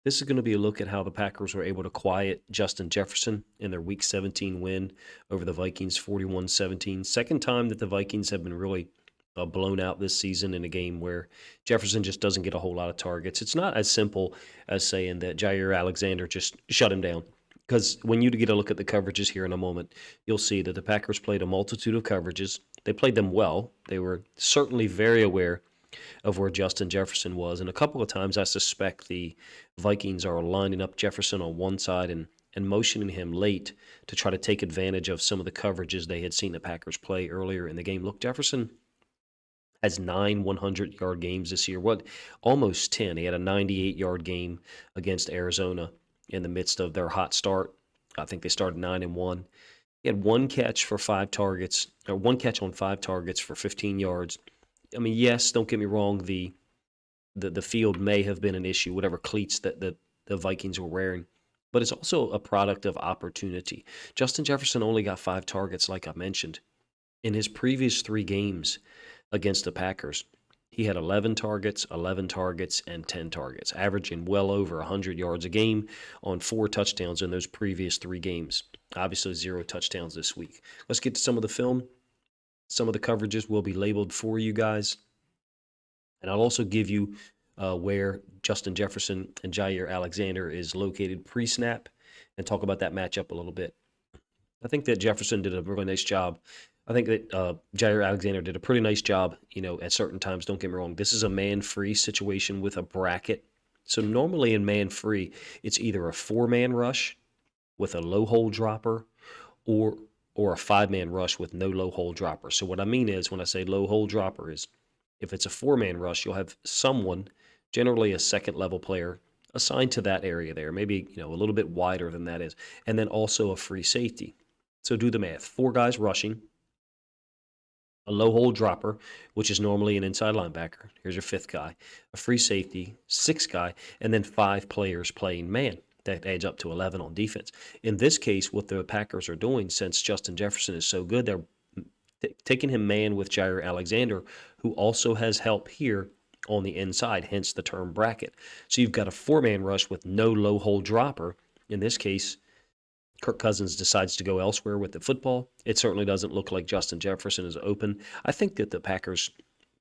This is going to be a look at how the Packers were able to quiet Justin Jefferson in their Week 17 win over the Vikings 41-17. Second time that the Vikings have been really blown out this season in a game where Jefferson just doesn't get a whole lot of targets. It's not as simple as saying that Jair Alexander just shut him down. Because when you get a look at the coverages here in a moment, you'll see that the Packers played a multitude of coverages. They played them well. They were certainly very aware of where Justin Jefferson was. And a couple of times I suspect the Vikings are lining up Jefferson on one side and motioning him late to try to take advantage of some of the coverages they had seen the Packers play earlier in the game. Look, Jefferson has 9 100-yard games this year. What? Almost 10. He had a 98-yard game against Arizona in the midst of their hot start. I think they started 9-1. He had one catch for 5 targets, or one catch on 5 targets for 15 yards. I mean, yes, don't get me wrong. The field may have been an issue, whatever cleats that the Vikings were wearing, but it's also a product of opportunity. Justin Jefferson only got 5 targets, like I mentioned. In his previous 3 games against the Packers, he had 11 targets, and 10 targets, averaging well over 100 yards a game on 4 touchdowns in those previous 3 games. Obviously, 0 touchdowns this week. Let's get to some of the film. Some of the coverages will be labeled for you guys. And I'll also give you where Justin Jefferson and Jair Alexander is located pre-snap and talk about that matchup a little bit. I think that Jefferson did a really nice job. I think that Jair Alexander did a pretty nice job, at certain times. Don't get me wrong. This is a man-free situation with a bracket. So normally in man-free, it's either a 4-man rush with a low hole dropper or a 5-man rush with no low hole dropper. So what I mean is when I say low hole dropper is if it's a 4-man rush, you'll have someone, generally a second level player, assigned to that area there, maybe a little bit wider than that is, and then also a free safety. So do the math. 4 guys rushing, a low hole dropper, which is normally an inside linebacker. Here's your 5th guy, a free safety, 6th guy, and then 5 players playing man. That adds up to 11 on defense. In this case, what the Packers are doing, since Justin Jefferson is so good, they're taking him man with Jair Alexander, who also has help here on the inside, hence the term bracket. So you've got a 4-man rush with no low hole dropper. In this case, Kirk Cousins decides to go elsewhere with the football. It certainly doesn't look like Justin Jefferson is open. I think that the Packers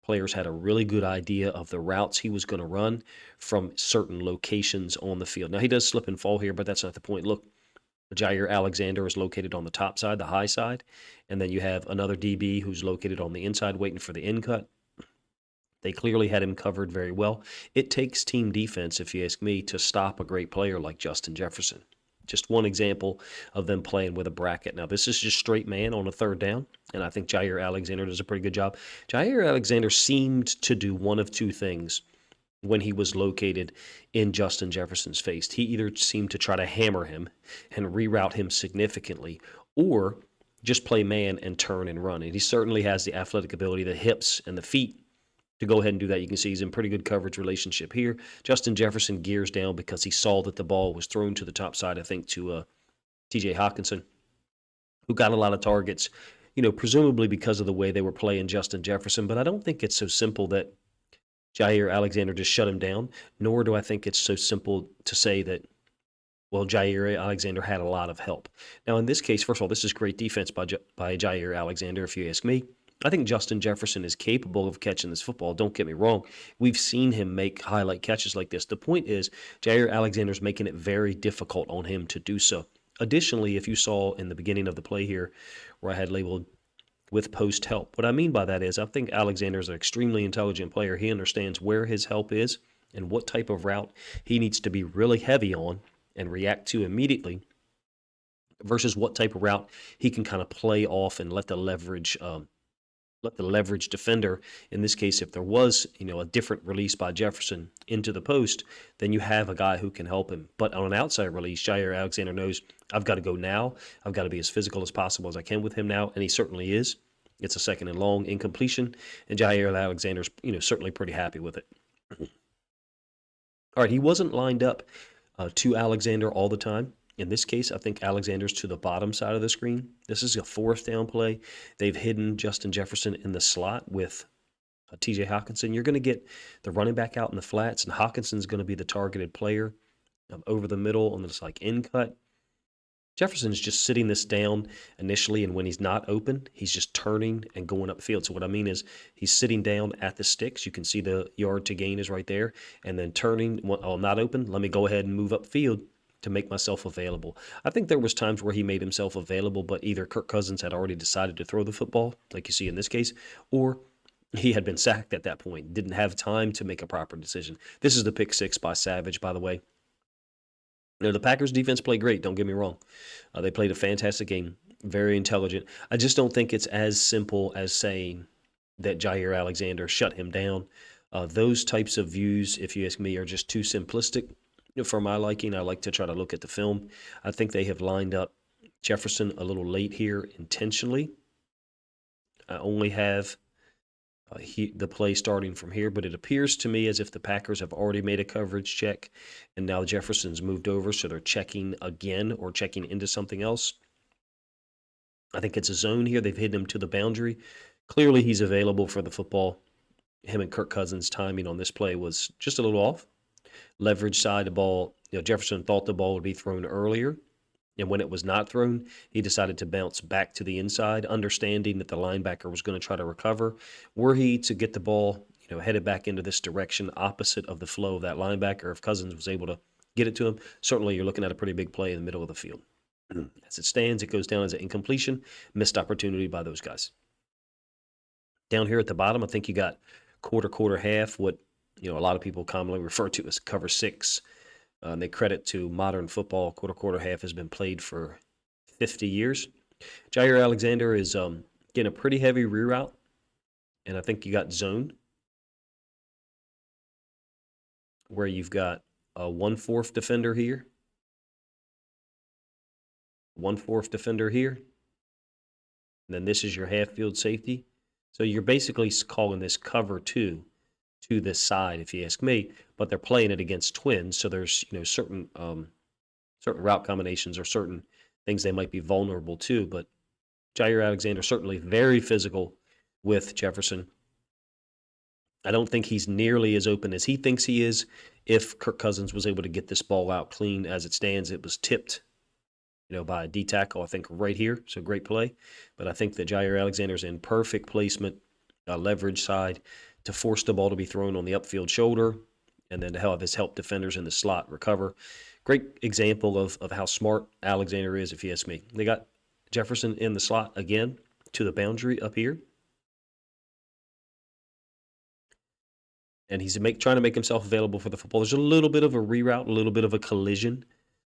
players had a really good idea of the routes he was going to run from certain locations on the field. Now, he does slip and fall here, but that's not the point. Look, Jair Alexander is located on the top side, the high side, and then you have another DB who's located on the inside waiting for the in cut. They clearly had him covered very well. It takes team defense, if you ask me, to stop a great player like Justin Jefferson. Just one example of them playing with a bracket. Now, this is just straight man on a 3rd down, and I think Jair Alexander does a pretty good job. Jair Alexander seemed to do one of 2 things when he was located in Justin Jefferson's face. He either seemed to try to hammer him and reroute him significantly, or just play man and turn and run. And he certainly has the athletic ability, the hips and the feet to go ahead and do that. You can see he's in pretty good coverage relationship here. Justin Jefferson gears down because he saw that the ball was thrown to the top side, I think, to TJ Hawkinson, who got a lot of targets, presumably because of the way they were playing Justin Jefferson. But I don't think it's so simple that Jair Alexander just shut him down, nor do I think it's so simple to say that, well, Jair Alexander had a lot of help. Now, in this case, first of all, this is great defense by Jair Alexander, if you ask me. I think Justin Jefferson is capable of catching this football. Don't get me wrong. We've seen him make highlight catches like this. The point is, Jair Alexander's making it very difficult on him to do so. Additionally, if you saw in the beginning of the play here where I had labeled with post help, what I mean by that is I think Alexander is an extremely intelligent player. He understands where his help is and what type of route he needs to be really heavy on and react to immediately versus what type of route he can kind of play off and let the leverage defender, in this case, if there was, a different release by Jefferson into the post, then you have a guy who can help him. But on an outside release, Jair Alexander knows I've got to go now. I've got to be as physical as possible as I can with him now, and he certainly is. It's a 2nd and long incompletion, and Jair Alexander's, certainly pretty happy with it. All right, he wasn't lined up to Alexander all the time. In this case, I think Alexander's to the bottom side of the screen. This is a 4th down play. They've hidden Justin Jefferson in the slot with TJ Hawkinson. You're going to get the running back out in the flats, and Hawkinson's going to be the targeted player. over the middle on this like in cut. Jefferson's just sitting this down initially, and when he's not open, he's just turning and going upfield. So what I mean is he's sitting down at the sticks. You can see the yard to gain is right there, and then turning. Oh, I'm not open. Let me go ahead and move upfield to make myself available. I think there was times where he made himself available, but either Kirk Cousins had already decided to throw the football, like you see in this case, or he had been sacked at that point, didn't have time to make a proper decision. This is the pick six by Savage, by the way. The Packers defense played great, don't get me wrong. They played a fantastic game, very intelligent. I just don't think it's as simple as saying that Jair Alexander shut him down. Those types of views, if you ask me, are just too simplistic for my liking. I like to try to look at the film. I think they have lined up Jefferson a little late here intentionally. I only have the play starting from here, but it appears to me as if the Packers have already made a coverage check, and now Jefferson's moved over, so they're checking again or checking into something else. I think it's a zone here. They've hidden him to the boundary. Clearly, he's available for the football. Him and Kirk Cousins' timing on this play was just a little off. Leverage side, the ball, Jefferson thought the ball would be thrown earlier. And when it was not thrown, he decided to bounce back to the inside, understanding that the linebacker was going to try to recover. Were he to get the ball, headed back into this direction, opposite of the flow of that linebacker, if Cousins was able to get it to him, certainly you're looking at a pretty big play in the middle of the field. As it stands, it goes down as an incompletion, missed opportunity by those guys. Down here at the bottom, I think you got quarter, half, what a lot of people commonly refer to as cover six. And they credit to modern football. Quarter, half has been played for 50 years. Jair Alexander is getting a pretty heavy reroute, and I think you got zone, where you've got a 1/4 defender here, 1/4 defender here, and then this is your half field safety. So you're basically calling this cover two to this side, if you ask me, but they're playing it against twins, so there's certain route combinations or certain things they might be vulnerable to. But Jair Alexander certainly very physical with Jefferson. I don't think he's nearly as open as he thinks he is. If Kirk Cousins was able to get this ball out clean as it stands, it was tipped, by a D tackle, I think right here. So great play. But I think that Jair Alexander's in perfect placement, leverage side, to force the ball to be thrown on the upfield shoulder, and then to have his help defenders in the slot recover. Great example of how smart Alexander is, if you ask me. They got Jefferson in the slot again to the boundary up here. And he's trying to make himself available for the football. There's a little bit of a reroute, a little bit of a collision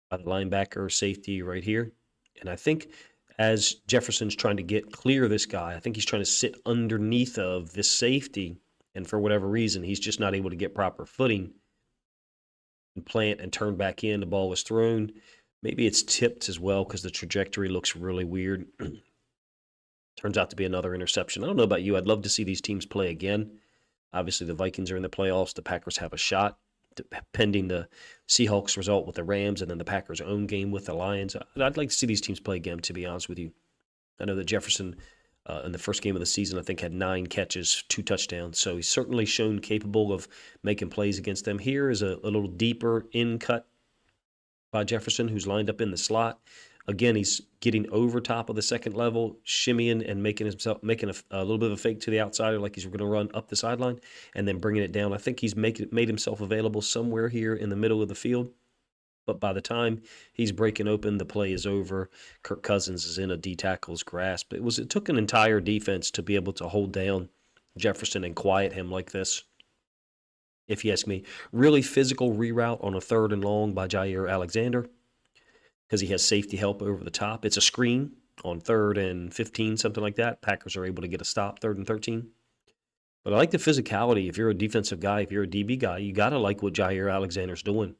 by the linebacker safety right here. And I think as Jefferson's trying to get clear of this guy, I think he's trying to sit underneath of this safety. And for whatever reason, he's just not able to get proper footing and plant and turn back in. The ball is thrown. Maybe it's tipped as well because the trajectory looks really weird. Turns out to be another interception. I don't know about you. I'd love to see these teams play again. Obviously, the Vikings are in the playoffs. The Packers have a shot, pending the Seahawks result with the Rams and then the Packers' own game with the Lions. I'd like to see these teams play again, to be honest with you. I know that Jefferson, in the first game of the season, I think had 9 catches, 2 touchdowns. So he's certainly shown capable of making plays against them. Here is a little deeper in cut by Jefferson, who's lined up in the slot. Again, he's getting over top of the second level, shimmying and making a little bit of a fake to the outsider, like he's going to run up the sideline, and then bringing it down. I think he's made himself available somewhere here in the middle of the field. But by the time he's breaking open, the play is over. Kirk Cousins is in a D tackle's grasp. It took an entire defense to be able to hold down Jefferson and quiet him like this. If you ask me, really physical reroute on a 3rd and long by Jair Alexander, because he has safety help over the top. It's a screen on 3rd and 15, something like that. Packers are able to get a stop, 3rd and 13. But I like the physicality. If you're a defensive guy, if you're a DB guy, you got to like what Jair Alexander's doing.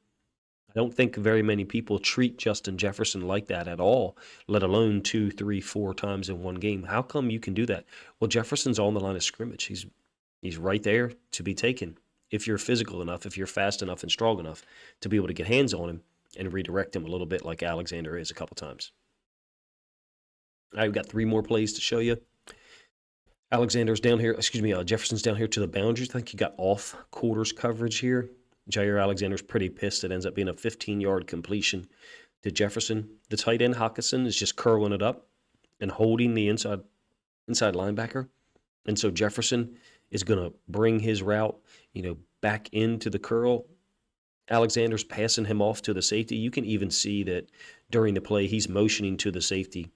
I don't think very many people treat Justin Jefferson like that at all, let alone 2, 3, 4 times in one game. How come you can do that? Well, Jefferson's on the line of scrimmage. He's right there to be taken. If you're physical enough, if you're fast enough and strong enough to be able to get hands on him and redirect him a little bit like Alexander is a couple times. I've got 3 more plays to show you. Jefferson's down here to the boundaries. I think you got off quarters coverage here. Jair Alexander's pretty pissed. It ends up being a 15-yard completion to Jefferson. The tight end, Hawkinson, is just curling it up and holding the inside linebacker. And so Jefferson is going to bring his route, back into the curl. Alexander's passing him off to the safety. You can even see that during the play, he's motioning to the safety.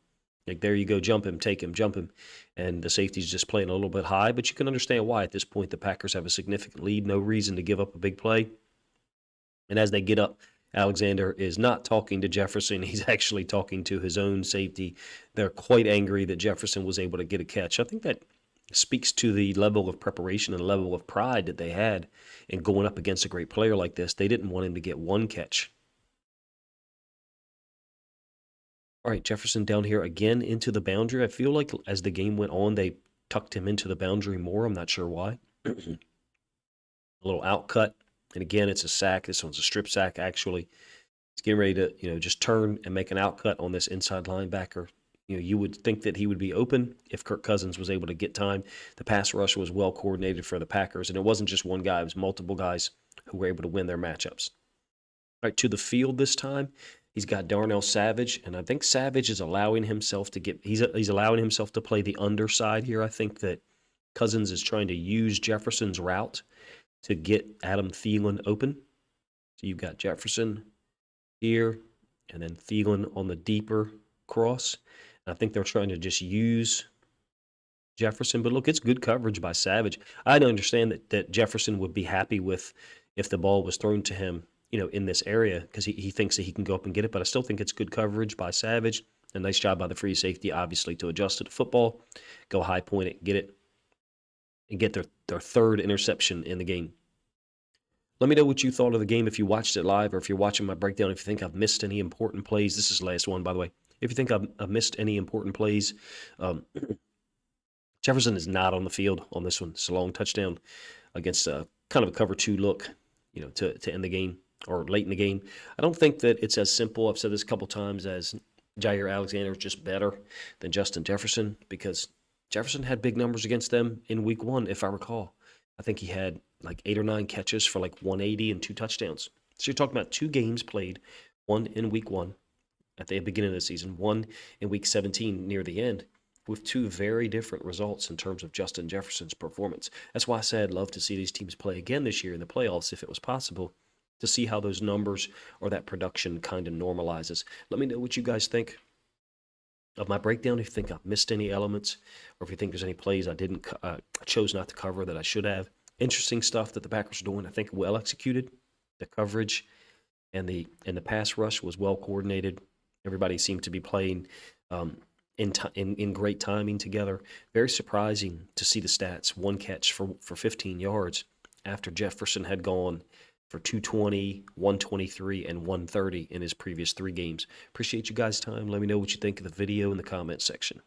Like, there you go, jump him, take him, jump him. And the safety's just playing a little bit high, but you can understand why. At this point, the Packers have a significant lead. No reason to give up a big play. And as they get up, Alexander is not talking to Jefferson. He's actually talking to his own safety. They're quite angry that Jefferson was able to get a catch. I think that speaks to the level of preparation and level of pride that they had in going up against a great player like this. They didn't want him to get one catch. All right, Jefferson down here again into the boundary. I feel like as the game went on, they tucked him into the boundary more. I'm not sure why. A little out cut. And again, it's a sack. This one's a strip sack, actually. He's getting ready to, just turn and make an out cut on this inside linebacker. You would think that he would be open if Kirk Cousins was able to get time. The pass rush was well coordinated for the Packers, and it wasn't just one guy. It was multiple guys who were able to win their matchups. All right, to the field this time, he's got Darnell Savage, and I think Savage is allowing himself to he's allowing himself to play the underside here. I think that Cousins is trying to use Jefferson's route to get Adam Thielen open. So you've got Jefferson here, and then Thielen on the deeper cross. I think they're trying to just use Jefferson. But look, it's good coverage by Savage. I understand that Jefferson would be happy with if the ball was thrown to him, in this area, because he thinks that he can go up and get it. But I still think it's good coverage by Savage. A nice job by the free safety, obviously, to adjust to the football, go high point it, get it, and get their third interception in the game. Let me know what you thought of the game if you watched it live, or if you're watching my breakdown, if you think I've missed any important plays. This is the last one, by the way. If you think I've missed any important plays, Jefferson is not on the field on this one. It's a long touchdown against kind of a cover two look, to end the game or late in the game. I don't think that it's as simple, I've said this a couple times, as Jair Alexander is just better than Justin Jefferson, because Jefferson had big numbers against them in week one, if I recall. I think he had like 8 or 9 catches for like 180 and 2 touchdowns. So you're talking about 2 games played, one in week one at the beginning of the season, one in week 17 near the end, with 2 very different results in terms of Justin Jefferson's performance. That's why I said I'd love to see these teams play again this year in the playoffs if it was possible, to see how those numbers or that production kind of normalizes. Let me know what you guys think of my breakdown, if you think I've missed any elements, or if you think there's any plays I chose not to cover that I should have. Interesting stuff that the Packers are doing. I think well executed. The coverage and the pass rush was well coordinated. Everybody seemed to be playing in great timing together. Very surprising to see the stats. 1 catch for 15 yards after Jefferson had gone for 220, 123, and 130 in his previous 3 games. Appreciate you guys' time. Let me know what you think of the video in the comment section.